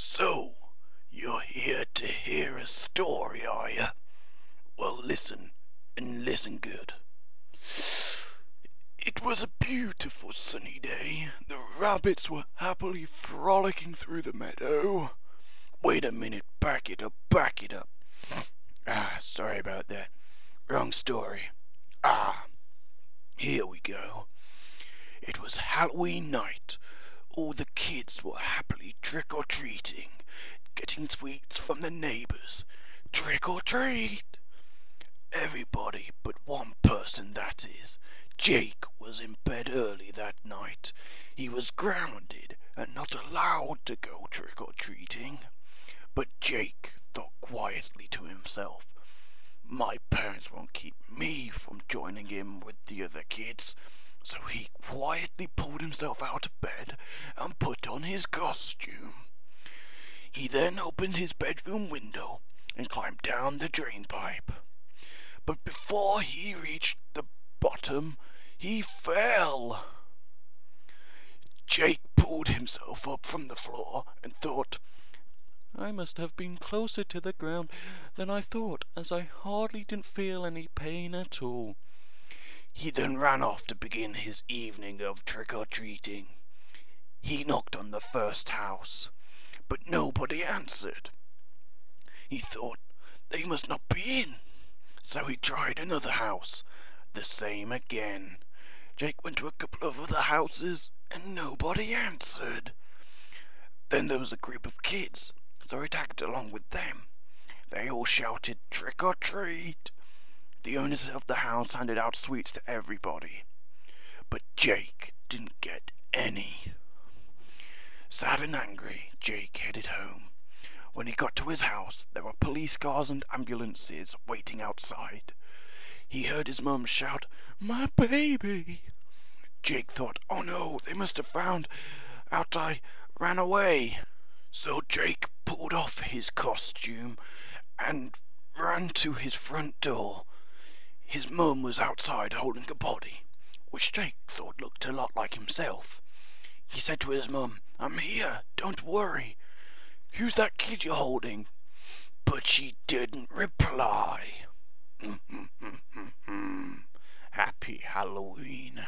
So, you're here to hear a story, are you? Well, listen, and listen good. It was a beautiful sunny day. The rabbits were happily frolicking through the meadow. Wait a minute, back it up, back it up. Sorry about that. Wrong story. Here we go. It was Halloween night. All the kids were happily trick-or-treating, getting sweets from the neighbors. Trick or treat! Everybody but one person, that is. Jake was in bed early that night. He was grounded and not allowed to go trick-or-treating. But Jake thought quietly to himself, my parents won't keep me from joining in with the other kids. So he quietly pulled himself out of bed and put on his costume. He then opened his bedroom window and climbed down the drain pipe. But before he reached the bottom, he fell. Jake pulled himself up from the floor and thought, I must have been closer to the ground than I thought, as I hardly didn't feel any pain at all. He then ran off to begin his evening of trick-or-treating. He knocked on the first house, but nobody answered. He thought they must not be in, so he tried another house. The same again. Jake went to a couple of other houses, and nobody answered. Then there was a group of kids, so he tagged along with them. They all shouted, trick or treat. The owners of the house handed out sweets to everybody, but Jake didn't get any. Sad and angry, Jake headed home. When he got to his house, there were police cars and ambulances waiting outside. He heard his mum shout, my baby! Jake thought, oh no, they must have found out I ran away. So Jake pulled off his costume and ran to his front door. His mum was outside holding a body, which Jake thought looked a lot like himself. He said to his mum, I'm here, don't worry. Who's that kid you're holding? But she didn't reply. Happy Halloween.